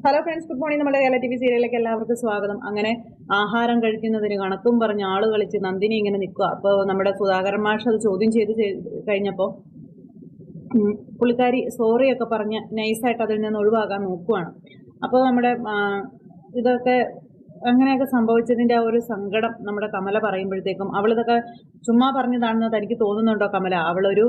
Hello friends, good morning. നമ്മുടെ Kerala TV സീരിയലിലേക്ക് എല്ലാവർക്കും സ്വാഗതം. അങ്ങനെ ആഹാരം കഴിക്കുന്നതിന് കണക്കും പറഞ്ഞ് ആള് കളിച്ച് നന്ദിനി ഇങ്ങനെ നിൽക്കുക. അപ്പോൾ നമ്മുടെ സുധാകരൻ മാഷ് അത് ചോദ്യം ചെയ്ത് കഴിഞ്ഞപ്പോൾ പുള്ളിക്കാരി സോറിയൊക്കെ പറഞ്ഞ് നൈസായിട്ട് അതിൽ നിന്ന് ഒഴിവാകാൻ നോക്കുവാണ്. അപ്പോൾ നമ്മുടെ ഇതൊക്കെ അങ്ങനെയൊക്കെ സംഭവിച്ചതിൻ്റെ ആ ഒരു സങ്കടം നമ്മുടെ കമല പറയുമ്പോഴത്തേക്കും അവളിതൊക്കെ ചുമ്മാ പറഞ്ഞതാണെന്ന് തനിക്ക് തോന്നുന്നുണ്ടോ കമല? അവളൊരു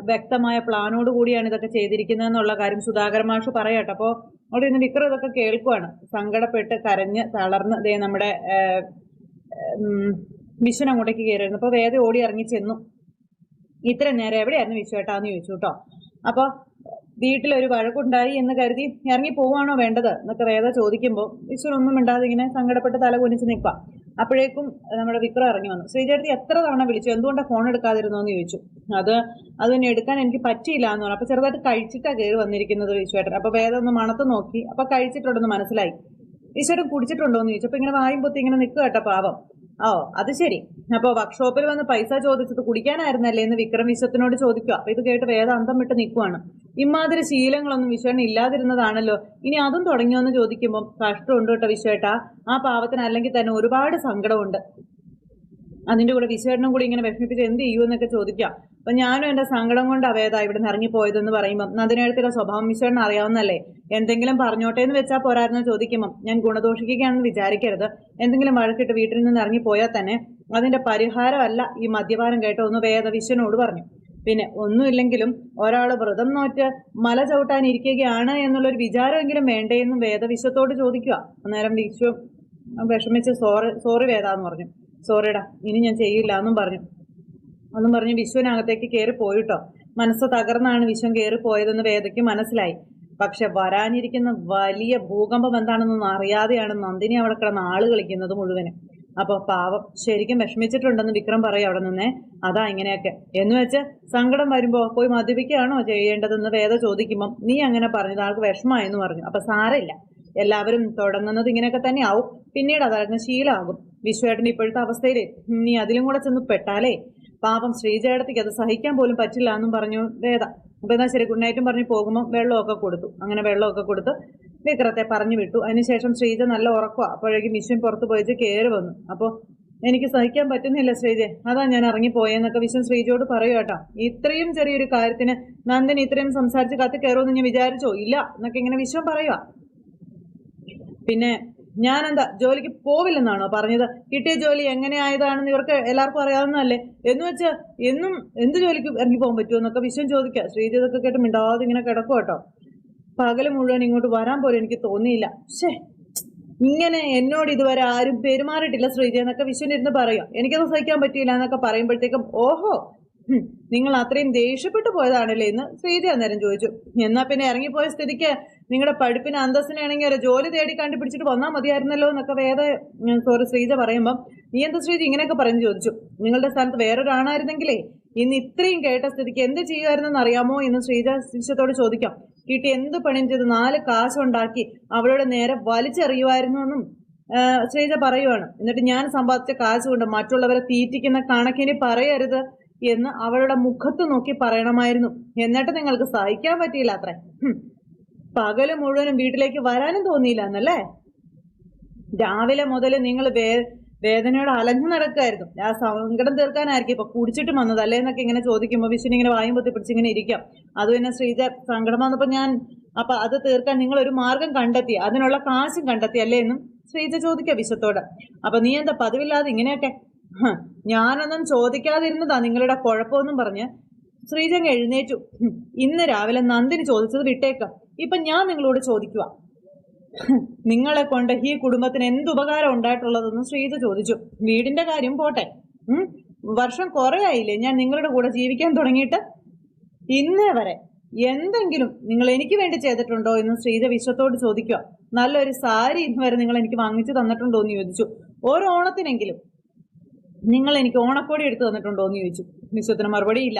വ്യക്തമായ പ്ലാനോട് കൂടിയാണ് ഇതൊക്കെ ചെയ്തിരിക്കുന്നതെന്നുള്ള കാര്യം സുധാകരൻ മാഷ് പറയട്ടെ. അപ്പോൾ അവിടെ ഇന്ന് വിക്രം ഇതൊക്കെ കേൾക്കുവാണ്. സങ്കടപ്പെട്ട് കരഞ്ഞ് തളർന്ന് ദേ നമ്മുടെ മിഷൻ അങ്ങോട്ടേക്ക് കയറിയിരുന്നു. അപ്പോൾ വേദ ഓടി ഇറങ്ങി ചെന്നു. ഇത്ര നേരം എവിടെയായിരുന്നു വിശ്വേട്ടാന്ന് ചോദിച്ചു കേട്ടോ. അപ്പോൾ വീട്ടിലൊരു വഴക്കുണ്ടായി എന്ന് കരുതി ഇറങ്ങി പോവാണോ വേണ്ടത് എന്നൊക്കെ വേദ ചോദിക്കുമ്പോൾ വിശ്വനൊന്നും മിണ്ടാതെ ഇങ്ങനെ സങ്കടപ്പെട്ട് തല കുനിച്ച് നിൽക്കുക. അപ്പോഴേക്കും നമ്മുടെ വിക്രം ഇറങ്ങി വന്നു. ശ്രീചേട്ടത്തി എത്ര തവണ വിളിച്ചു, എന്തുകൊണ്ടാണ് ഫോൺ എടുക്കാതിരുന്നോ എന്ന് ചോദിച്ചു. അത് തന്നെ എടുക്കാൻ എനിക്ക് പറ്റിയില്ല എന്ന് പറഞ്ഞു. അപ്പോൾ ചെറുതായിട്ട് കഴിച്ചിട്ടാണ് കയറി വന്നിരിക്കുന്നത് വിശ്വേട്ടൻ. അപ്പോൾ വേദ ഒന്ന് മണത്ത് നോക്കി. അപ്പോൾ കഴിച്ചിട്ടുണ്ടെന്ന് മനസ്സിലായി. വിശ്വേട്ടൻ കുടിച്ചിട്ടുണ്ടോ എന്ന് ചോദിച്ചു. അപ്പോൾ ഇങ്ങനെ വായും പൊത്തി ഇങ്ങനെ നിൽക്കുക കേട്ടോ പാവം. ഓ അത് ശരി, അപ്പോൾ വർക്ക്ഷോപ്പിൽ വന്ന് പൈസ ചോദിച്ചത് കുടിക്കാനായിരുന്നല്ലേ എന്ന് വിക്രം വിശ്വത്തിനോട് ചോദിക്കുക. അപ്പോൾ ഇത് കേട്ട് വേദ അന്തം വിട്ട് നിൽക്കുവാണ്. ഇമാതിരി ശീലങ്ങളൊന്നും വിശ്വേട്ടൻ ഇല്ലാതിരുന്നതാണല്ലോ, ഇനി അതും തുടങ്ങിയോ എന്ന് ചോദിക്കുമ്പോൾ കഷ്ടമുണ്ട് കേട്ടോ വിശ്വേട്ടാ. ആ പാവത്തിന് അല്ലെങ്കിൽ തന്നെ ഒരുപാട് സങ്കടമുണ്ട്. അതിൻ്റെ കൂടെ വിശ്വേട്ടനും കൂടി ഇങ്ങനെ വിഷമിപ്പിച്ച് എന്ത് ചെയ്യുമെന്നൊക്കെ ചോദിക്കാം. അപ്പം ഞാനും എൻ്റെ സങ്കടം കൊണ്ട് വേദ ഇവിടെ നിന്ന് ഇറങ്ങിപ്പോയതെന്ന് പറയുമ്പം നദിനേഴത്തിൻ്റെ സ്വഭാവം വിശ്വേട്ടൻ അറിയാവുന്നല്ലേ, എന്തെങ്കിലും പറഞ്ഞോട്ടെ എന്ന് വെച്ചാൽ പോരായിരുന്നു ചോദിക്കുമ്പം ഞാൻ ഗുണദോഷിക്കുകയാണെന്ന് വിചാരിക്കരുത്. എന്തെങ്കിലും വഴക്കിട്ട് വീട്ടിൽ നിന്ന് ഇറങ്ങിപ്പോയാൽ തന്നെ അതിൻ്റെ പരിഹാരമല്ല ഈ മദ്യപാനം കേട്ടോ എന്ന് വേദ വിശ്വനോട് പറഞ്ഞു. പിന്നെ ഒന്നുമില്ലെങ്കിലും ഒരാൾ വ്രതം നോറ്റ് മല ചവിട്ടാനിരിക്കുകയാണ് എന്നുള്ളൊരു വിചാരമെങ്കിലും വേണ്ടേ എന്നും വേദ വിശ്വത്തോട് ചോദിക്കുക. അന്നേരം വിശ്വം വിഷമിച്ച് സോറി വേദ എന്ന് പറഞ്ഞു. സോറിടാ, ഇനി ഞാൻ ചെയ്യില്ല എന്നും പറഞ്ഞ് വിശ്വനകത്തേക്ക് കയറി പോയിട്ടോ. മനസ്സ് തകർന്നാണ് വിശ്വം കയറി പോയതെന്ന് വേദയ്ക്ക് മനസ്സിലായി. പക്ഷെ വരാനിരിക്കുന്ന വലിയ ഭൂകമ്പം എന്താണെന്നൊന്നും അറിയാതെയാണ് നന്ദിനി അവിടെ കിടന്ന് ആള് കളിക്കുന്നത് മുഴുവനും. അപ്പോൾ പാവം ശരിക്കും വിഷമിച്ചിട്ടുണ്ടെന്ന് വിക്രം പറയും അവിടെ നിന്നേ. അതാ ഇങ്ങനെയൊക്കെ എന്ന് വെച്ച് സങ്കടം വരുമ്പോൾ പോയി മദ്യപിക്കുകയാണോ ചെയ്യേണ്ടതെന്ന് വേദ ചോദിക്കുമ്പം നീ അങ്ങനെ പറഞ്ഞത് ആൾക്ക് വിഷമമായെന്ന് പറഞ്ഞു. അപ്പം സാരമില്ല, എല്ലാവരും തുടങ്ങുന്നത് ഇങ്ങനെയൊക്കെ തന്നെ ആവും, പിന്നീട് അതങ്ങ് ശീലമാകും. വിശ്വേട്ടൻ്റെ ഇപ്പോഴത്തെ അവസ്ഥയിൽ നീ അതിലും കൂടെ ചെന്ന് പെട്ടാലേ പാപം ശ്രീജേടത്തേക്ക് അത് സഹിക്കാൻ പോലും പറ്റില്ല എന്നും പറഞ്ഞു വേദ. അപ്പം എന്നാൽ ശരി ഗുഡ് നൈറ്റും പറഞ്ഞ് പോകുമ്പോൾ വെള്ളമൊക്കെ കൊടുത്തു. അങ്ങനെ വെള്ളമൊക്കെ കൊടുത്ത് വിക്രത്തെ പറഞ്ഞു വിട്ടു. അതിനുശേഷം ശ്രീജ നല്ല ഉറക്കുക. അപ്പോഴേക്കും വിശ്വൻ പുറത്ത് പോയിട്ട് കയറി വന്നു. അപ്പോൾ എനിക്ക് സഹിക്കാൻ പറ്റുന്നില്ല ശ്രീജെ, അതാ ഞാൻ ഇറങ്ങിപ്പോയെന്നൊക്കെ വിശ്വൻ ശ്രീജയോട് പറയൂ കേട്ടോ. ഇത്രയും ചെറിയൊരു കാര്യത്തിന് നന്ദൻ ഇത്രയും സംസാരിച്ച് കത്തി കയറുമെന്ന് ഞാൻ വിചാരിച്ചോ ഇല്ല എന്നൊക്കെ ഇങ്ങനെ വിശ്വൻ പറയുക. പിന്നെ ഞാനെന്താ ജോലിക്ക് പോവില്ലെന്നാണോ പറഞ്ഞത്? കിട്ടിയ ജോലി എങ്ങനെയായതാണെന്ന് ഇവർക്ക് എല്ലാവർക്കും അറിയാവുന്നതല്ലേ, എന്ന് വെച്ചാൽ എന്നും എന്ത് ജോലിക്ക് ഇറങ്ങി പോകാൻ പറ്റുമോ എന്നൊക്കെ വിശ്വം ചോദിക്കുക. ശ്രീജി ഇതൊക്കെ കേട്ട് മിണ്ടാതെ ഇങ്ങനെ കിടക്കും കേട്ടോ. പകല് മുഴുവൻ ഇങ്ങോട്ട് വരാൻ പോലും എനിക്ക് തോന്നിയില്ല. പക്ഷേ ഇങ്ങനെ എന്നോട് ഇതുവരെ ആരും പെരുമാറിയിട്ടില്ല ശ്രീജി എന്നൊക്കെ വിശ്വനിരുന്ന് പറയുക. എനിക്കത് സഹിക്കാൻ പറ്റിയില്ല എന്നൊക്കെ പറയുമ്പോഴത്തേക്കും ഓഹോ നിങ്ങൾ അത്രയും ദേഷ്യപ്പെട്ടു പോയതാണല്ലേ എന്ന് ശ്രീജി അന്നേരം ചോദിച്ചു. എന്നാൽ പിന്നെ ഇറങ്ങിപ്പോയ സ്ഥിതിക്ക് നിങ്ങളുടെ പഠിപ്പിന് അന്തസ്സിനാണെങ്കിൽ ഒരു ജോലി തേടി കണ്ടുപിടിച്ചിട്ട് വന്നാൽ മതിയായിരുന്നല്ലോ എന്നൊക്കെ ശ്രീജ പറയുമ്പം നീ എന്താ ശ്രീജി ഇങ്ങനെയൊക്കെ പറഞ്ഞു ചോദിച്ചു. നിങ്ങളുടെ സ്ഥലത്ത് വേറൊരാണായിരുന്നെങ്കിലേ ഇന്ന് ഇത്രയും കേട്ട സ്ഥിതിക്ക് എന്ത് ചെയ്യുമായിരുന്നെന്ന് അറിയാമോ എന്ന് ശ്രീജ ശിഷ്യത്തോട് ചോദിക്കാം. കിട്ടി എന്ത് പണിയും ചെയ്ത് 4 കാശുണ്ടാക്കി അവളുടെ നേരെ വലിച്ചെറിയുമായിരുന്നു എന്നും ശ്രീജ പറയുവാണ്. എന്നിട്ട് ഞാൻ സമ്പാദിച്ച കാശ് കൊണ്ട് മറ്റുള്ളവരെ തീറ്റിക്കുന്ന കണക്കിന് പറയരുത് എന്ന് അവളുടെ മുഖത്ത് നോക്കി പറയണമായിരുന്നു. എന്നിട്ട് നിങ്ങൾക്ക് സഹിക്കാൻ പറ്റിയില്ല അത്രേ. പകല് മുഴുവനും വീട്ടിലേക്ക് വരാനും തോന്നിയില്ല എന്നല്ലേ? രാവിലെ മുതൽ നിങ്ങൾ വേദനയോട് അലഞ്ഞു നടക്കായിരുന്നു. ആ സങ്കടം തീർക്കാനായിരിക്കും ഇപ്പൊ കുടിച്ചിട്ട് വന്നതല്ലേ എന്നൊക്കെ ഇങ്ങനെ ചോദിക്കുമ്പോൾ വിഷ്ണു ഇങ്ങനെ വായും പൊത്തി പിടിച്ചിങ്ങനെ ഇരിക്കാം. അത് തന്നെ ശ്രീജ സങ്കടം വന്നപ്പോൾ അപ്പൊ അത് തീർക്കാൻ നിങ്ങൾ ഒരു മാർഗം കണ്ടെത്തി, അതിനുള്ള കാശും കണ്ടെത്തി അല്ലേ എന്നും ശ്രീജ ചോദിക്കാം വിശ്വത്തോട്. അപ്പൊ നീ എന്താ പതിവില്ലാതെ ഇങ്ങനെയൊക്കെ? ഞാനൊന്നും ചോദിക്കാതിരുന്നതാ നിങ്ങളുടെ കുഴപ്പമൊന്നും പറഞ്ഞ് ശ്രീജങ്ങ് എഴുന്നേറ്റു. ഇന്ന് രാവിലെ നന്ദിനി ചോദിച്ചത് വിട്ടേക്കാം, ഇപ്പൊ ഞാൻ നിങ്ങളോട് ചോദിക്കുക, നിങ്ങളെ കൊണ്ട് ഈ കുടുംബത്തിന് എന്തുപകാരം ഉണ്ടായിട്ടുള്ളതെന്ന് ശ്രീജ ചോദിച്ചു. വീടിന്റെ കാര്യം പോട്ടെ, വർഷം കുറെ ആയില്ലേ ഞാൻ നിങ്ങളുടെ കൂടെ ജീവിക്കാൻ തുടങ്ങിയിട്ട്, ഇന്നേ വരെ എന്തെങ്കിലും നിങ്ങൾ എനിക്ക് വേണ്ടി ചെയ്തിട്ടുണ്ടോ എന്ന് ശ്രീജ വിശ്വത്തോട് ചോദിക്കുക. നല്ലൊരു സാരി ഇന്ന് വരെ നിങ്ങൾ എനിക്ക് വാങ്ങിച്ചു തന്നിട്ടുണ്ടോ എന്ന് ചോദിച്ചു. ഓരോ ഓണത്തിനെങ്കിലും നിങ്ങൾ എനിക്ക് ഓണക്കോടി എടുത്തു തന്നിട്ടുണ്ടോ എന്ന് ചോദിച്ചു. വിശ്വത്തിന് മറുപടിയില്ല.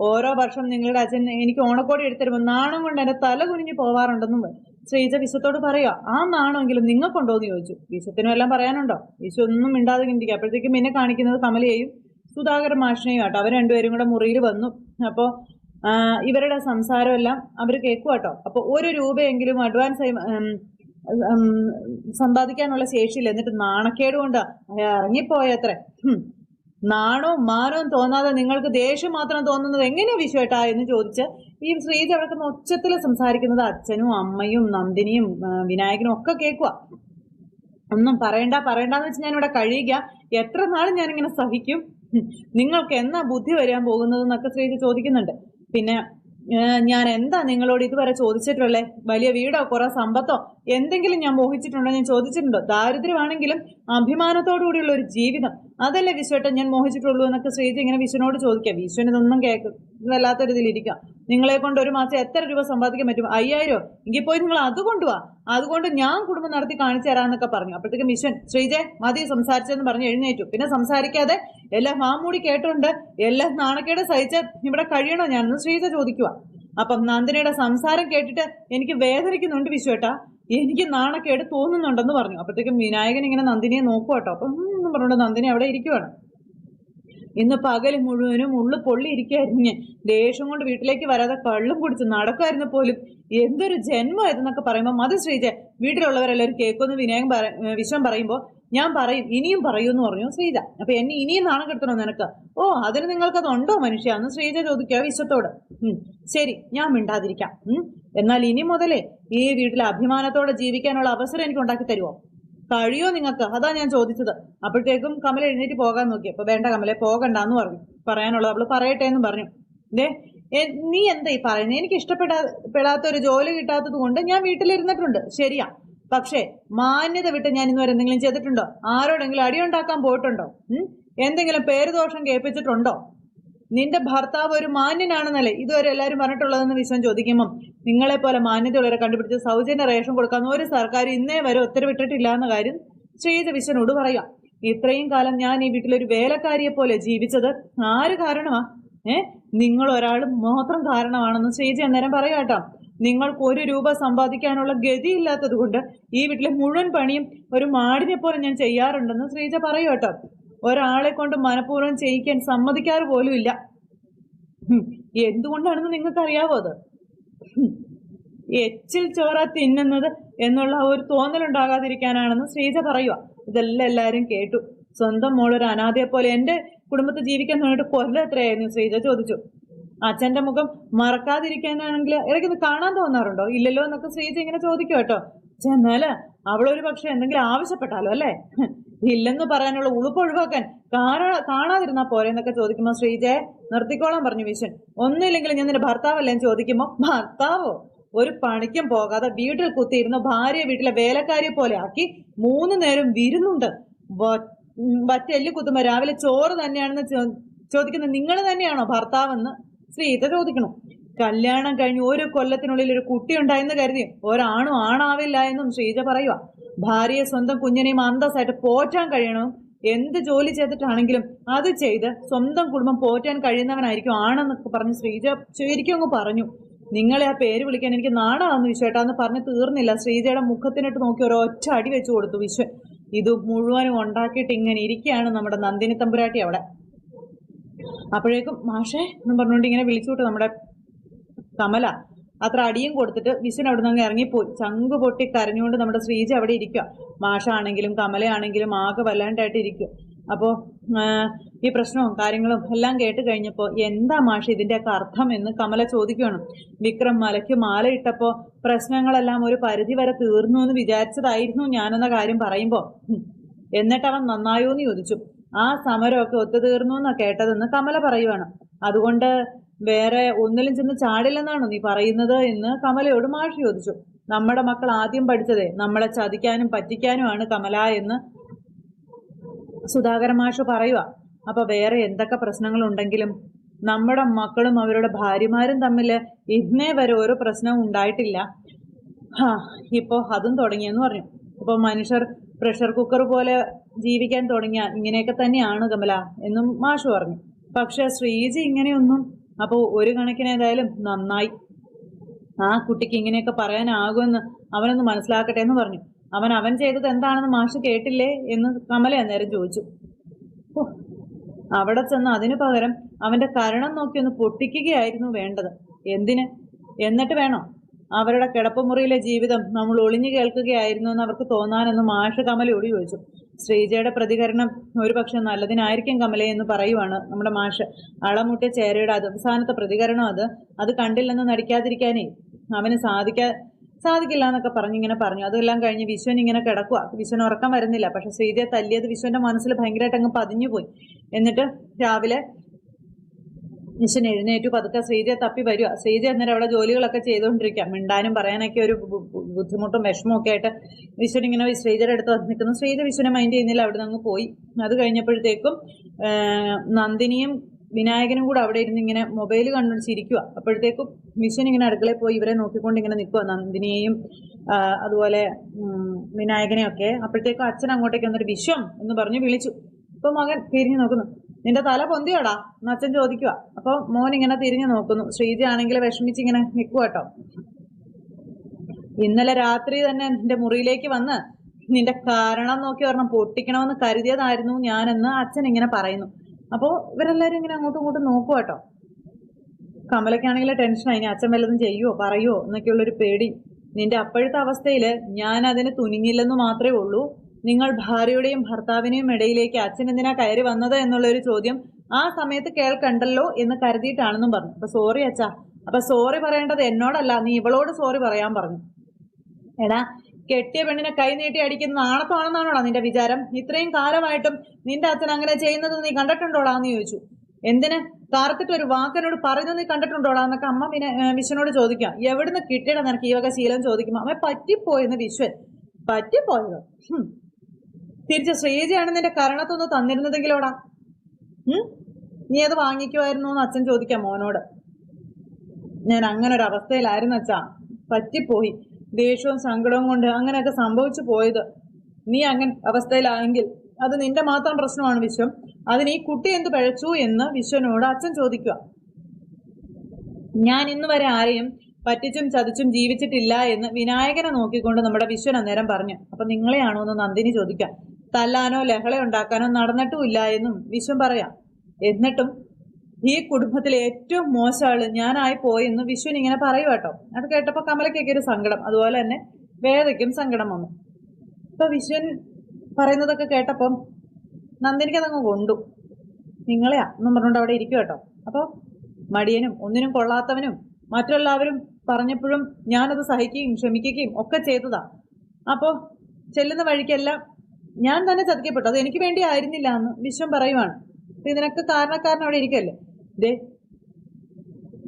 ഓരോ വർഷം നിങ്ങളുടെ അച്ഛൻ എനിക്ക് ഓണക്കോടി എടുത്തരുമ്പോൾ നാണം കൊണ്ട് എൻ്റെ തല കുനിഞ്ഞു പോവാറുണ്ടെന്നും ശ്രീജ വിശ്വത്തോട് പറയുക. ആ നാണമെങ്കിലും നിങ്ങൾക്കുണ്ടോ എന്ന് ചോദിച്ചു. വിശ്വത്തിനും എല്ലാം പറയാനുണ്ടോ? വിശ്വ ഒന്നും മിണ്ടാതെ ചിന്തിക്കുക. അപ്പോഴത്തേക്കും പിന്നെ കാണിക്കുന്നത് കമലയെയും സുധാകരൻ മാഷിനെയും ആട്ടോ. അവർ രണ്ടുപേരും കൂടെ മുറിയിൽ വന്നു. അപ്പോൾ ഇവരുടെ സംസാരമെല്ലാം അവർ കേൾക്കുക കേട്ടോ. അപ്പോൾ 1 രൂപയെങ്കിലും അഡ്വാൻസായി സമ്പാദിക്കാനുള്ള ശേഷിയില്ല, എന്നിട്ട് നാണക്കേട് കൊണ്ട് ഇറങ്ങിപ്പോയത്രേ. നാണവും മാനവും തോന്നാതെ നിങ്ങൾക്ക് ദേഷ്യം മാത്രം തോന്നുന്നത് എങ്ങനെയാ വിശ്വേട്ടാ എന്ന് ചോദിച്ച് ഈ ശ്രീജ അവിടെ ഒച്ചത്തിൽ സംസാരിക്കുന്നത് അച്ഛനും അമ്മയും നന്ദിനിയും വിനായകനും ഒക്കെ കേൾക്കുക. ഒന്നും പറയണ്ടെന്ന് വെച്ച് ഞാനിവിടെ കഴിയുക, എത്ര നാളും ഞാനിങ്ങനെ സഹിക്കും, നിങ്ങൾക്ക് എന്നാ ബുദ്ധി വരാൻ പോകുന്നതെന്നൊക്കെ ശ്രീജ ചോദിക്കുന്നുണ്ട്. പിന്നെ ഞാൻ എന്താ നിങ്ങളോട് ഇതുവരെ ചോദിച്ചിട്ടുള്ളേ? വലിയ വീടോ കുറെ സമ്പത്തോ എന്തെങ്കിലും ഞാൻ മോഹിച്ചിട്ടുണ്ടോ? ഞാൻ ചോദിച്ചിട്ടുണ്ടോ? ദാരിദ്ര്യമാണെങ്കിലും അഭിമാനത്തോടു കൂടിയുള്ള ഒരു ജീവിതം, അതല്ലേ വിശ്വട്ടൻ ഞാൻ മോഹിച്ചിട്ടുള്ളൂ എന്നൊക്കെ ശ്രീജ ഇങ്ങനെ വിശ്വനോട് ചോദിക്കാം. വിശ്വൻ ഇതൊന്നും വല്ലാത്തൊരിതിലിരിക്കാം. നിങ്ങളെ കൊണ്ട് ഒരു മാസം എത്ര രൂപ സമ്പാദിക്കാൻ പറ്റും? 5000? എങ്കിൽ പോയി നിങ്ങൾ അത് കൊണ്ടുപോവാ, അതുകൊണ്ട് ഞാൻ കുടുംബം നടത്തി കാണിച്ചു തരാന്നൊക്കെ പറഞ്ഞു. അപ്പോഴത്തേക്കും വിശ്വൻ ശ്രീജെ മതി സംസാരിച്ചെന്ന് പറഞ്ഞ് എഴുന്നേറ്റു. പിന്നെ സംസാരിക്കാതെ എല്ലാം മാമൂടി കേട്ടോണ്ട് എല്ലാം നാണക്കേട് സഹിച്ച് ഇവിടെ കഴിയണോ ഞാനെന്ന് ശ്രീജ ചോദിക്കുക. അപ്പം നന്ദിനിയുടെ സംസാരം കേട്ടിട്ട് എനിക്ക് വേദനിക്കുന്നുണ്ട് വിശ്വേട്ടാ, എനിക്ക് നാണക്കേട് തോന്നുന്നുണ്ടെന്ന് പറഞ്ഞു. അപ്പോഴത്തേക്കും വിനായകൻ ഇങ്ങനെ നന്ദിനിയെ നോക്കുവാട്ടോ. അപ്പം പറഞ്ഞുകൊണ്ട് നന്ദിനി അവിടെ ഇരിക്കുവാണ്. ഇന്ന് പകൽ മുഴുവനും ഉള്ളു പൊള്ളി ഇരിക്കുകയായിരുന്നു ഞാൻ. ദേഷ്യം കൊണ്ട് വീട്ടിലേക്ക് വരാതെ കള്ളും കുടിച്ച് നടക്കുമായിരുന്നു പോലും. എന്തൊരു ജന്മം ഇതെന്നൊക്കെ പറയുമ്പോൾ മതി ശ്രീജ, വീട്ടിലുള്ളവരെല്ലാവരും കേൾക്കുമെന്ന് വിശ്വം പറയുമ്പോൾ ഞാൻ പറയും, ഇനിയും പറയൂന്ന് പറഞ്ഞു ശ്രീജ. അപ്പൊ എന്നെ ഇനിയും നാണം കെടുത്തണോ നിനക്ക്? ഓ, അതിന് നിങ്ങൾക്കത് ഉണ്ടോ മനുഷ്യ എന്ന് ശ്രീജ ചോദിക്കുക വിശ്വത്തോട്. ശരി, ഞാൻ മിണ്ടാതിരിക്കാം. എന്നാൽ ഇനി മുതലേ ഈ വീട്ടിൽ അഭിമാനത്തോടെ ജീവിക്കാനുള്ള അവസരം എനിക്ക് ഉണ്ടാക്കി തരുമോ? കഴിയോ നിങ്ങൾക്ക്? അതാ ഞാൻ ചോദിച്ചത്. അപ്പോഴത്തേക്കും കമല എഴുന്നേറ്റ് പോകാൻ നോക്കി. അപ്പൊ വേണ്ട കമലെ, പോകണ്ടെന്ന് പറഞ്ഞു. പറയാനുള്ളത് അവള് പറയട്ടെ എന്ന് പറഞ്ഞു. നീ എന്താ ഈ പറയുന്നത്? എനിക്ക് ഇഷ്ടപ്പെടാത്ത ഒരു ജോലി കിട്ടാത്തത് കൊണ്ട് ഞാൻ വീട്ടിലിരുന്നിട്ടുണ്ട്, ശരിയാ. പക്ഷേ മാന്യത വിട്ട് ഞാൻ ഇന്നുവരെ എന്തെങ്കിലും ചെയ്തിട്ടുണ്ടോ? ആരോടെങ്കിലും അടിയുണ്ടാക്കാൻ പോയിട്ടുണ്ടോ? എന്തെങ്കിലും പേരുദോഷം കേൾപ്പിച്ചിട്ടുണ്ടോ? നിന്റെ ഭർത്താവ് ഒരു മാന്യനാണെന്നല്ലേ ഇതുവരെ എല്ലാവരും പറഞ്ഞിട്ടുള്ളതെന്ന് വിശ്വം ചോദിക്കുമ്പം നിങ്ങളെ പോലെ മാന്യതയുള്ളവരെ കണ്ടുപിടിച്ച് സൗജന്യ റേഷൻ കൊടുക്കാന്ന് ഒരു സർക്കാർ ഇന്നേ വരെ ഉത്തരവിട്ടിട്ടില്ല എന്ന കാര്യം ശ്രീജ വിശ്വനോട് പറയാം. ഇത്രയും കാലം ഞാൻ ഈ വീട്ടിലൊരു വേലക്കാരിയെ പോലെ ജീവിച്ചത് ആര് കാരണമാ? നിങ്ങൾ ഒരാൾ മാത്രം കാരണമാണെന്ന് ശ്രീജ അന്നേരം പറയാട്ടോ. നിങ്ങൾക്ക് 1 രൂപ സമ്പാദിക്കാനുള്ള ഗതിയില്ലാത്തത് കൊണ്ട് ഈ വീട്ടിലെ മുഴുവൻ പണിയും ഒരു മാടിനെ പോലെ ഞാൻ ചെയ്യാറുണ്ടെന്ന് ശ്രീജ പറയൂട്ടോ. ഒരാളെ കൊണ്ട് മനഃപൂർവ്വം ചെയ്യിക്കാൻ സമ്മതിക്കാറ് പോലും ഇല്ല. എന്തുകൊണ്ടാണെന്ന് നിങ്ങൾക്ക് അറിയാവോ? അത് എച്ചിൽ ചോറ തിന്നുന്നത് എന്നുള്ള ഒരു തോന്നലുണ്ടാകാതിരിക്കാനാണെന്ന് ശ്രീജ പറയുക. ഇതെല്ലാം എല്ലാവരും കേട്ടു. സ്വന്തം മോളൊരു അനാഥയെ പോലെ എന്റെ കുടുംബത്തിൽ ജീവിക്കാൻ തുടങ്ങിയിട്ട് കൊല്ലം എത്രയായിരുന്നു? ശ്രീജ ചോദിച്ചു. അച്ഛന്റെ മുഖം മറക്കാതിരിക്കാനാണെങ്കിൽ ഇടയ്ക്കൊന്ന് കാണാൻ തോന്നാറുണ്ടോ? ഇല്ലല്ലോ എന്നൊക്കെ ശ്രീജ ഇങ്ങനെ ചോദിക്കും കേട്ടോ. ചെന്നാല് അവളൊരു പക്ഷെ എന്തെങ്കിലും ആവശ്യപ്പെട്ടാലോ അല്ലേ? ഇല്ലെന്ന് പറയാനുള്ള ഉളുപ്പ് ഒഴിവാക്കാൻ കാണാതിരുന്നാ പോരെ എന്നൊക്കെ ചോദിക്കുമ്പോ ശ്രീജയെ നിർത്തിക്കോളാൻ പറഞ്ഞു വിശ്വൻ. ഒന്നുമില്ലെങ്കിലും ഞാൻ നിന്റെ ഭർത്താവല്ലേ ചോദിക്കുമ്പോ ഭർത്താവോ? ഒരു പണിക്കും പോകാതെ വീട്ടിൽ കുത്തിയിരുന്ന ഭാര്യ വീട്ടിലെ വേലക്കാരിയെ പോലെ ആക്കി 3 നേരം വിരുന്നുണ്ട്. വറ്റെല്ല് കുത്തുമ്പോ രാവിലെ ചോറ് തന്നെയാണെന്ന് ചോദിക്കുന്ന നിങ്ങൾ തന്നെയാണോ ഭർത്താവെന്ന് ശ്രീജ ചോദിക്കണം. കല്യാണം കഴിഞ്ഞ് 1 കൊല്ലത്തിനുള്ളിൽ ഒരു കുട്ടി ഉണ്ടായെന്ന് കരുതി ഒരാണും ആണാവില്ല എന്നും ശ്രീജ പറയുക. ഭാര്യയെ സ്വന്തം കുഞ്ഞിനെയും അന്തസ്സായിട്ട് പോറ്റാൻ കഴിയണം. എന്ത് ജോലി ചെയ്തിട്ടാണെങ്കിലും അത് ചെയ്ത് സ്വന്തം കുടുംബം പോറ്റാൻ കഴിയുന്നവനായിരിക്കും ആണെന്നൊക്കെ പറഞ്ഞ് ശ്രീജ ശരിക്കും അങ്ങ് പറഞ്ഞു. നിങ്ങളെ ആ പേര് വിളിക്കാൻ എനിക്ക് നാണാന്ന് വിശ്വേട്ടാന്ന് പറഞ്ഞ് തീർന്നില്ല. ശ്രീജയുടെ മുഖത്തിനിട്ട് നോക്കി ഒരൊറ്റ അടി വെച്ചു കൊടുത്തു വിശ്വൻ. ഇത് മുഴുവനും ഉണ്ടാക്കിയിട്ട് ഇങ്ങനെ ഇരിക്കുകയാണ് നമ്മുടെ നന്ദിനി തമ്പുരാട്ടി അവിടെ. അപ്പോഴേക്കും മാഷേ എന്നും പറഞ്ഞുകൊണ്ട് ഇങ്ങനെ വിളിച്ചുവിട്ട് നമ്മുടെ കമല അത്ര അടിയും കൊടുത്തിട്ട് വിശ്വൻ അവിടെ നിന്ന് ഇറങ്ങിപ്പോയി. ചങ്ക് പൊട്ടി കരഞ്ഞുകൊണ്ട് നമ്മുടെ ശ്രീജ അവിടെ ഇരിക്കുക. മാഷാണെങ്കിലും കമലയാണെങ്കിലും ആകെ വല്ലാണ്ടായിട്ട് ഇരിക്കും. അപ്പോൾ ഈ പ്രശ്നവും കാര്യങ്ങളും എല്ലാം കേട്ട് കഴിഞ്ഞപ്പോൾ എന്താ മാഷ് ഇതിൻ്റെയൊക്കെ അർത്ഥം എന്ന് കമല ചോദിക്കുകയാണ്. വിക്രം മലയ്ക്ക് മാല ഇട്ടപ്പോൾ പ്രശ്നങ്ങളെല്ലാം ഒരു പരിധി വരെ തീർന്നു എന്ന് വിചാരിച്ചതായിരുന്നു ഞാനെന്ന കാര്യം പറയുമ്പോൾ എന്നിട്ട് അവൻ നന്നായോ എന്ന് ചോദിച്ചു. ആ സമരമൊക്കെ ഒത്തുതീർന്നു എന്നാ കേട്ടതെന്ന് കമല പറയുവാണ്. അതുകൊണ്ട് വേറെ ഒന്നിലും ചെന്ന് ചാടില്ലെന്നാണോ നീ പറയുന്നത് എന്ന് കമലയോട് മാഷ് ചോദിച്ചു. നമ്മുടെ മക്കൾ ആദ്യം പഠിച്ചതേ നമ്മളെ ചതിക്കാനും പറ്റിക്കാനുമാണ് കമല എന്ന് സുധാകരൻ മാഷ് പറയുക. അപ്പൊ വേറെ എന്തൊക്കെ പ്രശ്നങ്ങളുണ്ടെങ്കിലും നമ്മുടെ മക്കളും അവരുടെ ഭാര്യമാരും തമ്മിൽ ഇന്നേ വരെ ഒരു പ്രശ്നവും ഉണ്ടായിട്ടില്ല. ഇപ്പോൾ അതും തുടങ്ങിയെന്ന് പറഞ്ഞു. അപ്പോൾ മനുഷ്യർ പ്രഷർ കുക്കർ പോലെ ജീവിക്കാൻ തുടങ്ങിയ ഇങ്ങനെയൊക്കെ തന്നെയാണ് കമല എന്നും മാഷ് പറഞ്ഞു. പക്ഷെ ശ്രീജി ഇങ്ങനെയൊന്നും, അപ്പോൾ ഒരു കണക്കിന് ഏതായാലും നന്നായി. ആ കുട്ടിക്ക് ഇങ്ങനെയൊക്കെ പറയാനാകുമെന്ന് അവനൊന്ന് മനസ്സിലാക്കട്ടെ എന്ന് പറഞ്ഞു. അവൻ ചെയ്തത് എന്താണെന്ന് മാഷ് കേട്ടില്ലേ എന്ന് കമല അന്നേരം ചോദിച്ചു. അവിടെ ചെന്ന് അതിനു പകരം അവന്റെ കരണം നോക്കി ഒന്ന് പൊട്ടിക്കുകയായിരുന്നു വേണ്ടത്. എന്തിന്? എന്നിട്ട് വേണോ അവരുടെ കിടപ്പുമുറിയിലെ ജീവിതം നമ്മൾ ഒളിഞ്ഞു കേൾക്കുകയായിരുന്നു എന്ന് അവർക്ക് തോന്നാനെന്ന് മാഷ് കമലയോട് ചോദിച്ചു. ശ്രീജയുടെ പ്രതികരണം ഒരുപക്ഷെ നല്ലതിനായിരിക്കും കമലേ എന്ന് പറയുവാണ് നമ്മുടെ മാഷ്. അളമുട്ടിയ ചേരയുടെ അവസാനത്തെ പ്രതികരണം അത് കണ്ടില്ലെന്ന് നടിക്കാതിരിക്കാനേ അവന് സാധിക്കില്ല എന്നൊക്കെ പറഞ്ഞിങ്ങനെ പറഞ്ഞു. അതെല്ലാം കഴിഞ്ഞ് വിശ്വൻ ഇങ്ങനെ കിടക്കുക. വിശ്വൻ ഉറക്കം വരുന്നില്ല. പക്ഷെ ശ്രീജയെ തല്ലിയത് വിശ്വന്റെ മനസ്സിൽ ഭയങ്കരമായിട്ട് അങ്ങ് പതിഞ്ഞുപോയി. എന്നിട്ട് രാവിലെ വിശ്വൻ എഴുന്നേറ്റു പതുക്കെ ശ്രീജയെ തപ്പി വരിക. ശ്രീജ അന്നേരം അവിടെ ജോലികളൊക്കെ ചെയ്തുകൊണ്ടിരിക്കുക. മിണ്ടാനും പറയാനൊക്കെ ഒരു ബുദ്ധിമുട്ടും വിഷമവും ഒക്കെ ആയിട്ട് വിശ്വൻ ഇങ്ങനെ ശ്രീജയുടെ അടുത്ത് നിൽക്കുന്നു. ശ്രീജ വിശ്വനെ മൈൻഡ് ചെയ്യുന്നില്ല. അവിടെ നിന്ന് പോയി. അത് കഴിഞ്ഞപ്പോഴത്തേക്കും നന്ദിനിയും വിനായകനും കൂടെ അവിടെ ഇരുന്ന് ഇങ്ങനെ മൊബൈൽ കണ്ടുപിടിച്ചിരിക്കുക. അപ്പോഴത്തേക്കും വിശ്വൻ ഇങ്ങനെ അടുക്കളയിൽ പോയി ഇവരെ നോക്കിക്കൊണ്ട് ഇങ്ങനെ നിൽക്കുക, നന്ദിനിയെയും അതുപോലെ വിനായകനെയും ഒക്കെ. അപ്പോഴത്തേക്കും അച്ഛൻ അങ്ങോട്ടേക്ക് വന്നിട്ട് വിശ്വം എന്ന് പറഞ്ഞ് വിളിച്ചു. ഇപ്പൊ മകൻ തിരിഞ്ഞു നോക്കുന്നു. നിന്റെ തല പൊന്തിയോടാ എന്ന് അച്ഛൻ ചോദിക്കുക. അപ്പൊ മോൻ ഇങ്ങനെ തിരിഞ്ഞു നോക്കുന്നു. ശ്രീജ ആണെങ്കിൽ വിഷമിച്ച് ഇങ്ങനെ നിൽക്കുക കേട്ടോ. ഇന്നലെ രാത്രി തന്നെ നിന്റെ മുറിയിലേക്ക് വന്ന് നിന്റെ കാരണം നോക്കി ഒരെണ്ണം പൊട്ടിക്കണമെന്ന് കരുതിയതായിരുന്നു ഞാനെന്ന് അച്ഛൻ ഇങ്ങനെ പറയുന്നു. അപ്പോൾ ഇവരെല്ലാവരും ഇങ്ങനെ അങ്ങോട്ടും ഇങ്ങോട്ടും നോക്കുക കേട്ടോ. കമലയ്ക്കാണെങ്കിൽ ടെൻഷനായി. ഇനി അച്ഛൻ വല്ലതും ചെയ്യുമോ പറയുമോ എന്നൊക്കെയുള്ളൊരു പേടി. നിന്റെ അപ്പോഴത്തെ അവസ്ഥയിൽ ഞാൻ അതിന് തുനിഞ്ഞില്ലെന്ന് മാത്രമേ ഉള്ളൂ. നിങ്ങൾ ഭാര്യയുടെയും ഭർത്താവിനെയും ഇടയിലേക്ക് അച്ഛൻ എന്തിനാ കയറി വന്നത് എന്നുള്ളൊരു ചോദ്യം ആ സമയത്ത് കേൾക്കണ്ടല്ലോ എന്ന് കരുതിയിട്ടാണെന്നും പറഞ്ഞു. അപ്പൊ സോറി അച്ഛാ. അപ്പൊ സോറി പറയേണ്ടത് എന്നോടല്ല, നീ ഇവളോട് സോറി പറയാൻ പറഞ്ഞു. എടാ, കെട്ടിയ പെണ്ണിനെ കൈ നീട്ടി അടിക്കുന്ന നാണത്താണെന്നാണോടാ നിന്റെ വിചാരം? ഇത്രയും കാലമായിട്ടും നിന്റെ അച്ഛൻ അങ്ങനെ ചെയ്യുന്നത് നീ കണ്ടിട്ടുണ്ടോടാ എന്ന് ചോദിച്ചു. എന്തിന് കാർത്തിട്ട് ഒരു വാക്കനോട് പറയുന്നത് നീ കണ്ടിട്ടുണ്ടോടാ എന്നൊക്കെ അമ്മ വിശ്വനോട് ചോദിക്കാം. എവിടുന്ന് കിട്ടിയടാ നിനക്ക് ഈ വക ശീലം ചോദിക്കുമ്പോ അമ്മ പറ്റിപ്പോയെന്ന് വിശ്വൻ. പറ്റിപ്പോയത് തിരിച്ച് ശ്രീജയാണ് നിന്റെ കരണത്തൊന്ന് തന്നിരുന്നതെങ്കിലോടാ നീ അത് വാങ്ങിക്കുമായിരുന്നു എന്ന് അച്ഛൻ ചോദിക്കാം മോനോട്. ഞാൻ അങ്ങനെ ഒരു അവസ്ഥയിലായിരുന്നു അച്ഛാ, പറ്റിപ്പോയി. ദേഷ്യവും സങ്കടവും കൊണ്ട് അങ്ങനെയൊക്കെ സംഭവിച്ചു പോയത്. നീ അങ്ങനെ അവസ്ഥയിലായെങ്കിൽ അത് നിന്റെ മാത്രം പ്രശ്നമാണ് വിശ്വം. അതിന് ഈ കുട്ടി എന്ത് പഴച്ചു എന്ന് വിശ്വനോട് അച്ഛൻ ചോദിക്കുക. ഞാൻ ഇന്ന് വരെ ആരെയും പറ്റിച്ചും ചതിച്ചും ജീവിച്ചിട്ടില്ല എന്ന് വിനായകനെ നോക്കിക്കൊണ്ട് നമ്മുടെ വിശ്വൻ അന്നേരം പറഞ്ഞു. അപ്പൊ നിങ്ങളെയാണോ എന്ന് നന്ദിനി ചോദിക്കാം. തല്ലാനോ ലഹള ഉണ്ടാക്കാനോ നടന്നിട്ടുമില്ല എന്നും വിശ്വൻ പറയാം. എന്നിട്ടും ഈ കുടുംബത്തിലെ ഏറ്റവും മോശം ആള് ഞാനായി പോയെന്ന് വിശ്വൻ ഇങ്ങനെ പറയൂ കേട്ടോ. അത് കേട്ടപ്പോൾ കമലയ്ക്കൊക്കെ ഒരു സങ്കടം, അതുപോലെ തന്നെ വേദയ്ക്കും സങ്കടം വന്നു. ഇപ്പൊ വിശ്വൻ പറയുന്നതൊക്കെ കേട്ടപ്പം നന്ദിനിക്ക് അതങ്ങ് കൊണ്ടു. നിങ്ങളെയാ എന്നും പറഞ്ഞുകൊണ്ട് അവിടെ ഇരിക്കും കേട്ടോ. അപ്പോൾ മടിയനും ഒന്നിനും കൊള്ളാത്തവനും മറ്റെല്ലാവരും പറഞ്ഞപ്പോഴും ഞാനത് സഹിക്കുകയും ക്ഷമിക്കുകയും ഒക്കെ ചെയ്തതാ. അപ്പോൾ ചെല്ലുന്ന വഴിക്കെല്ലാം ഞാൻ തന്നെ ചതിക്കപ്പെട്ടു, അത് എനിക്ക് വേണ്ടി ആയിരുന്നില്ല എന്ന് വിശ്വം പറയുവാണ്. അപ്പൊ ഇതിനൊക്കെ കാരണക്കാരൻ അവിടെ ഇരിക്കല്ലേ. ദേ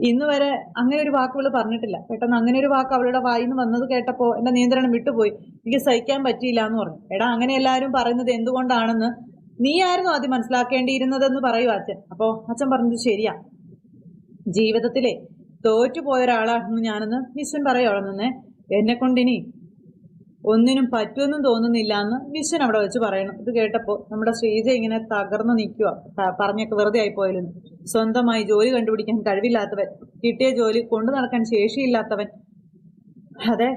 ഇന്ന് വരെ അങ്ങനെ ഒരു വാക്കുകൾ പറഞ്ഞിട്ടില്ല. പെട്ടെന്ന് അങ്ങനെ ഒരു വാക്ക് അവളുടെ വായിന്ന് വന്നത് കേട്ടപ്പോൾ എന്റെ നിയന്ത്രണം വിട്ടുപോയി. എനിക്ക് സഹിക്കാൻ പറ്റിയില്ല എന്ന് പറഞ്ഞു. എടാ, അങ്ങനെ എല്ലാവരും പറയുന്നത് എന്തുകൊണ്ടാണെന്ന് നീ ആയിരുന്നു ആദ്യം മനസ്സിലാക്കേണ്ടിയിരുന്നതെന്ന് പറയൂ അച്ഛൻ. അപ്പോൾ അച്ഛൻ പറഞ്ഞത് ശരിയാ. ജീവിതത്തിലെ തോറ്റുപോയ ഒരാളാണെന്ന് ഞാനെന്ന് വിശ്വൻ പറയോളം നിന്നെ. എന്നെ കൊണ്ടിനി ഒന്നിനും പറ്റുമെന്നും തോന്നുന്നില്ല എന്ന് വിശ്വൻ അവിടെ വെച്ച് പറയണം. ഇത് കേട്ടപ്പോൾ നമ്മുടെ ശ്രീജ ഇങ്ങനെ തകർന്നു നിൽക്കുക. പറഞ്ഞൊക്കെ വെറുതെ ആയിപ്പോയാലും സ്വന്തമായി ജോലി കണ്ടുപിടിക്കാൻ കഴിവില്ലാത്തവൻ, കിട്ടിയ ജോലി കൊണ്ടു നടക്കാൻ ശേഷിയില്ലാത്തവൻ, അതെ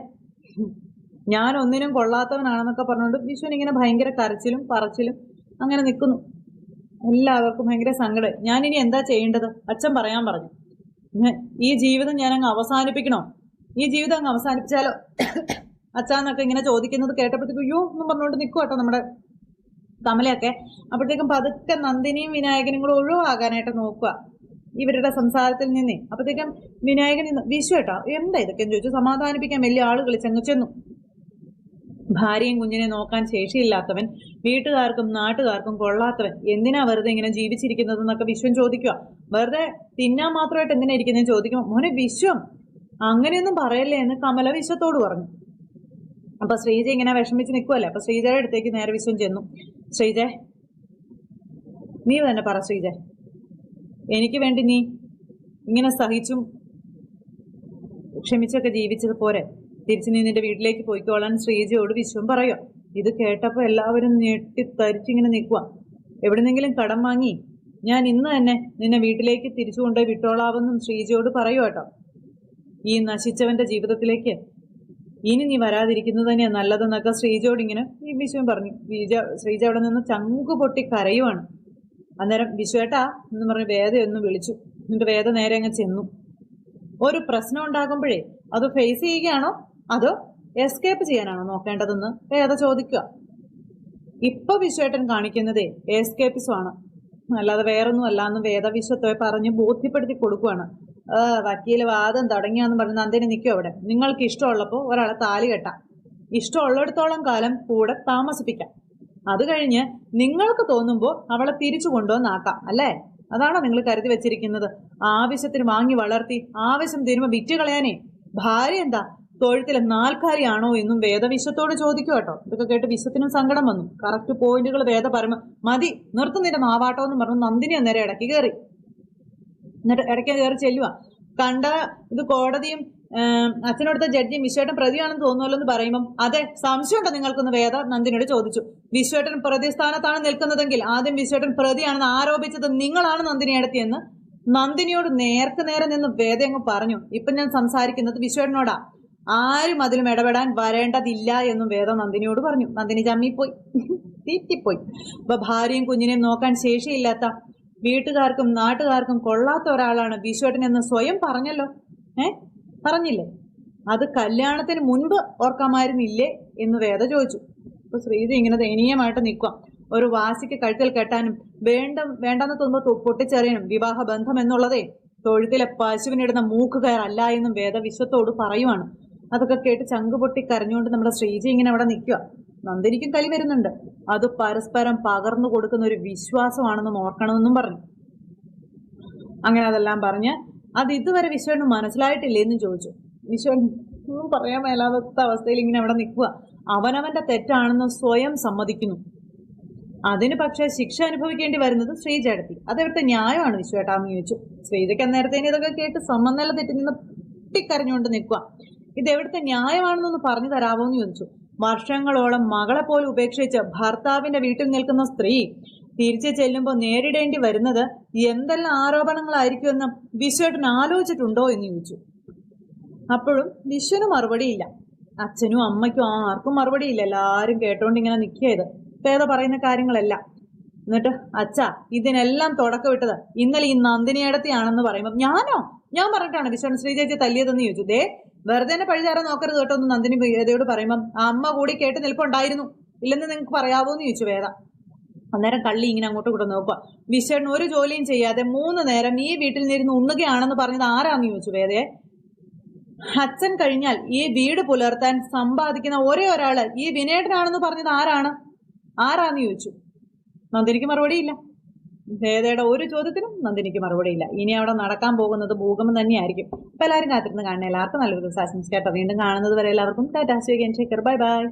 ഞാൻ ഒന്നിനും കൊള്ളാത്തവനാണെന്നൊക്കെ പറഞ്ഞുകൊണ്ട് വിശ്വൻ ഇങ്ങനെ ഭയങ്കര കരച്ചിലും പറച്ചിലും അങ്ങനെ നിൽക്കുന്നു. എല്ലാവർക്കും ഭയങ്കര സങ്കടം. ഞാനിനി എന്താ ചെയ്യേണ്ടത്? അച്ഛൻ പറയാൻ പറഞ്ഞു. ഈ ജീവിതം ഞാൻ അങ്ങ് അവസാനിപ്പിക്കണോ? ഈ ജീവിതം അങ്ങ് അവസാനിപ്പിച്ചാലോ അച്ഛാന്നൊക്കെ ഇങ്ങനെ ചോദിക്കുന്നത് കേട്ടപ്പോഴത്തേക്കും അയ്യോ എന്നും പറഞ്ഞുകൊണ്ട് നിൽക്കും കേട്ടോ നമ്മുടെ കമലയൊക്കെ. അപ്പോഴത്തേക്കും പതുക്കെ നന്ദിനിയും വിനായകനും കൂടെ ഒഴിവാകാനായിട്ട് നോക്കുക ഇവരുടെ സംസാരത്തിൽ നിന്നേ. അപ്പോഴത്തേക്കും വിനായകൻ വിശ്വട്ടാ എന്താ ഇതൊക്കെ ചോദിച്ചു സമാധാനിപ്പിക്കാൻ വലിയ ആളുകൾ ചെന്നു. ഭാര്യയും കുഞ്ഞിനെ നോക്കാൻ ശേഷിയില്ലാത്തവൻ, വീട്ടുകാർക്കും നാട്ടുകാർക്കും കൊള്ളാത്തവൻ, എന്തിനാ വെറുതെ ഇങ്ങനെ ജീവിച്ചിരിക്കുന്നത് എന്നൊക്കെ വിശ്വം ചോദിക്കുക. വെറുതെ തിന്നാൻ മാത്രമായിട്ട് എന്തിനാ ഇരിക്കുന്നതെന്ന് ചോദിക്കുമ്പോൾ മോനെ വിശ്വം അങ്ങനെയൊന്നും പറയല്ലേ എന്ന് കമല വിശ്വത്തോട് പറഞ്ഞു. അപ്പൊ ശ്രീജ ഇങ്ങനെ വിഷമിച്ച് നിൽക്കുമല്ലേ. അപ്പൊ ശ്രീജയുടെ അടുത്തേക്ക് നേരെ വിശ്വം ചെന്നു. ശ്രീജ നീ തന്നെ പറ ശ്രീജ, എനിക്ക് വേണ്ടി നീ ഇങ്ങനെ സഹിച്ചും ക്ഷമിച്ചൊക്കെ ജീവിച്ചത് പോരെ? തിരിച്ച് നീ നിന്റെ വീട്ടിലേക്ക് പോയിക്കോളാൻ ശ്രീജയോട് വിശ്വം പറയുക. ഇത് കേട്ടപ്പോൾ എല്ലാവരും ഞെട്ടിത്തരിച്ചിങ്ങനെ നിൽക്കുക. എവിടെന്നെങ്കിലും കടം വാങ്ങി ഞാൻ ഇന്ന് തന്നെ നിന്നെ വീട്ടിലേക്ക് തിരിച്ചു കൊണ്ടുപോയി വിട്ടോളാവെന്നും ശ്രീജയോട് പറയുക കേട്ടോ. ഈ നശിച്ചവന്റെ ജീവിതത്തിലേക്ക് ഇനി നീ വരാതിരിക്കുന്നത് തന്നെയാണ് നല്ലതെന്നൊക്കെ ശ്രീജയോട് ഇങ്ങനെ ഈ വിശ്വം പറഞ്ഞു. ശ്രീജ അവിടെ നിന്ന് ചങ്കു പൊട്ടി കരയുവാണ്. അന്നേരം വിശ്വേട്ടാ എന്ന് പറഞ്ഞ് വേദയൊന്ന് വിളിച്ചു. എന്നിട്ട് വേദ നേരെ അങ്ങ് ചെന്നു. ഒരു പ്രശ്നം ഉണ്ടാകുമ്പോഴേ അത് ഫേസ് ചെയ്യുകയാണോ അതോ എസ്കേപ്പ് ചെയ്യാനാണോ നോക്കേണ്ടതെന്ന് വേദ ചോദിക്കുക. ഇപ്പൊ വിശ്വേട്ടൻ കാണിക്കുന്നതേ എസ്കേപ്പിസമാണ്, അല്ലാതെ വേറൊന്നും അല്ലാന്ന് വേദ വിശ്വത്തെ പറഞ്ഞ് ബോധ്യപ്പെടുത്തി കൊടുക്കുവാണ്. വക്കീല് വാദം തുടങ്ങിയാന്ന് പറഞ്ഞ് നന്ദിനി നിൽക്കും അവിടെ. നിങ്ങൾക്ക് ഇഷ്ടമുള്ളപ്പോൾ ഒരാളെ താലി കെട്ടാം, ഇഷ്ടമുള്ളിടത്തോളം കാലം കൂടെ താമസിപ്പിക്കാം, അത് കഴിഞ്ഞ് നിങ്ങൾക്ക് തോന്നുമ്പോൾ അവളെ തിരിച്ചു കൊണ്ടുവന്നാക്കാം, അല്ലേ? അതാണോ നിങ്ങൾ കരുതി വെച്ചിരിക്കുന്നത്? ആവശ്യത്തിന് വാങ്ങി വളർത്തി ആവശ്യം തീരുമ്പോൾ വിറ്റ് കളയാനേ. ഭാര്യ എന്താ തൊഴുത്തിലെ നാൽക്കാരിയാണോ എന്നും വേദ വിശ്വത്തോട് ചോദിക്കും കേട്ടോ. ഇതൊക്കെ കേട്ട് വിശ്വത്തിനും സങ്കടം വന്നു. കറക്റ്റ് പോയിന്റുകൾ വേദ പറയുമ്പോൾ മതി നിർത്തുന്നില്ല നാവാട്ടോ എന്ന് പറഞ്ഞു നന്ദിനി അന്നേരം ഇടയ്ക്ക് കയറി. എന്നിട്ട് ഇടയ്ക്ക് കയറി ചെല്ലുക. കണ്ട ഇത് കോടതിയും അച്ഛനോടുത്ത ജഡ്ജിയും വിശ്വേട്ടൻ പ്രതിയാണെന്ന് തോന്നുമല്ലോ എന്ന് പറയുമ്പം അതെ സംശയമുണ്ടോ നിങ്ങൾക്കൊന്ന് വേദ നന്ദിനിയോട് ചോദിച്ചു. വിശ്വേട്ടൻ പ്രതിസ്ഥാനത്താണ് നിൽക്കുന്നതെങ്കിൽ ആദ്യം വിശ്വേട്ടൻ പ്രതിയാണെന്ന് ആരോപിച്ചത് നിങ്ങളാണ് നന്ദിനിയെടുത്തിയെന്ന് നന്ദിനിയോട് നേർക്ക് നേരെ നിന്ന് വേദ അങ്ങ് പറഞ്ഞു. ഇപ്പൊ ഞാൻ സംസാരിക്കുന്നത് വിശ്വേട്ടനോടാ, ആരും അതിലും ഇടപെടാൻ വരേണ്ടതില്ല എന്നും വേദ നന്ദിനിയോട് പറഞ്ഞു. നന്ദിനി ചമ്മിപ്പോയി, തീറ്റിപ്പോയി. അപ്പൊ ഭാര്യയും കുഞ്ഞിനെയും നോക്കാൻ ശേഷിയില്ലാത്ത വീട്ടുകാർക്കും നാട്ടുകാർക്കും കൊള്ളാത്ത ഒരാളാണ് വിശ്വേട്ടൻ എന്ന് സ്വയം പറഞ്ഞല്ലോ. പറഞ്ഞില്ലേ? അത് കല്യാണത്തിന് മുൻപ് ഓർക്കാമായിരുന്നില്ലേ എന്ന് വേദ ചോദിച്ചു. അപ്പൊ ശ്രീജ ഇങ്ങനെ ദയനീയമായിട്ട് നിൽക്കുക. ഒരു വാശിക്ക് കഴുത്തിൽ കെട്ടാനും വേണ്ടെന്ന് തോന്നുമ്പോൾ പൊട്ടിച്ചെറിയാനും വിവാഹ ബന്ധം എന്നുള്ളതേ തൊഴുത്തിലെ പശുവിനിടുന്ന മൂക്കുകയറല്ല എന്നും വേദ വിശ്വത്തോട് പറയുവാണ്. അതൊക്കെ കേട്ട് ചങ്കുപൊട്ടി കരഞ്ഞുകൊണ്ട് നമ്മുടെ ശ്രീജ ഇങ്ങനെ അവിടെ നിൽക്കുക. നന്ദിനിക്കും കലി വരുന്നുണ്ട്. അത് പരസ്പരം പകർന്നു കൊടുക്കുന്ന ഒരു വിശ്വാസമാണെന്നും ഓർക്കണമെന്നും പറഞ്ഞു. അങ്ങനെ അതെല്ലാം പറഞ്ഞ് അത് ഇതുവരെ വിശ്വേട്ടന് മനസ്സിലായിട്ടില്ലേ എന്നും ചോദിച്ചു. വിശ്വേട്ടൻ പറയാൻ മേലാത്ത അവസ്ഥയിൽ ഇങ്ങനെ അവിടെ നിൽക്കുക. അവനവന്റെ തെറ്റാണെന്ന് സ്വയം സമ്മതിക്കുന്നു. അതിന് പക്ഷേ ശിക്ഷ അനുഭവിക്കേണ്ടി വരുന്നത് ശ്രീജേടത്തി. അതെവിടുത്തെ ന്യായമാണ് വിശ്വേട്ടാന്ന് ചോദിച്ചു. ശ്രീജയ്ക്ക് അന്നേരത്തേന് ഇതൊക്കെ കേട്ട് സമനില തെറ്റി നിന്ന് പൊട്ടിക്കരഞ്ഞുകൊണ്ട് നിൽക്കുക. ഇതെവിടുത്തെ ന്യായമാണെന്നൊന്ന് പറഞ്ഞു തരാമോ എന്ന് ചോദിച്ചു. വർഷങ്ങളോളം മകളെ പോലും ഉപേക്ഷിച്ച് ഭർത്താവിന്റെ വീട്ടിൽ നിൽക്കുന്ന സ്ത്രീ തിരിച്ചു ചെല്ലുമ്പോൾ നേരിടേണ്ടി വരുന്നത് എന്തെല്ലാം ആരോപണങ്ങളായിരിക്കുമെന്ന് വിശ്വേട്ടൻ ആലോചിച്ചിട്ടുണ്ടോ എന്ന് ചോദിച്ചു. അപ്പോഴും വിശ്വന് മറുപടിയില്ല. അച്ഛനും അമ്മയ്ക്കും ആർക്കും മറുപടിയില്ല. എല്ലാരും കേട്ടോണ്ട് ഇങ്ങനെ നിൽക്കിയത് വേദ പറയുന്ന കാര്യങ്ങളെല്ലാം. എന്നിട്ട് അച്ഛാ ഇതിനെല്ലാം തുടക്കമിട്ടത് ഇന്നലെ ഈ നന്ദിനിയടത്തിയാണെന്ന് പറയുമ്പോൾ ഞാൻ പറഞ്ഞിട്ടാണ് വിശ്വൻ ശ്രീജേച്ചി തല്ലിയതെന്ന് ചോദിച്ചു. ദേ വെറുതെ തന്നെ പഴിചാരാൻ നോക്കരുത് കേട്ടോ എന്ന് നന്ദിനി വേദയോട് പറയുമ്പം അമ്മ കൂടി കേട്ട് നിൽപ്പുണ്ടായിരുന്നു, ഇല്ലെന്ന് നിങ്ങൾക്ക് പറയാവോ എന്ന് ചോദിച്ചു വേദ. അന്നേരം കള്ളി ഇങ്ങനെ അങ്ങോട്ടും കൂടെ നോക്കുക. വിശ്വൻ ഒരു ജോലിയും ചെയ്യാതെ 3 നേരം ഈ വീട്ടിൽ നിന്നിരുന്ന് ഉണ്ണുകയാണെന്ന് പറഞ്ഞത് ആരാന്ന് ചോദിച്ചു വേദയെ. അച്ഛൻ കഴിഞ്ഞാൽ ഈ വീട് പുലർത്താൻ സമ്പാദിക്കുന്ന ഒരേ ഒരാള് ഈ വിനേട്ടനാണെന്ന് പറഞ്ഞത് ആരാന്ന് ചോദിച്ചു. നന്ദിനിക്ക് മറുപടിയില്ല. വേദയുടെ ഒരു ചോദ്യത്തിനും നന്ദിനിക്ക് മറുപടിയില്ല. ഇനി അവിടെ നടക്കാൻ പോകുന്നത് ഭൂകമ്പം തന്നെയായിരിക്കും. അപ്പൊ എല്ലാവരും കാത്തിരുന്ന് കാണുന്ന എല്ലാവർക്കും നല്ലൊരു ദിവസം ആശംസിക്കട്ടെ. വീണ്ടും കാണുന്നത് വരെ എല്ലാവർക്കും ടാറ്റാ, ബൈ ബൈ.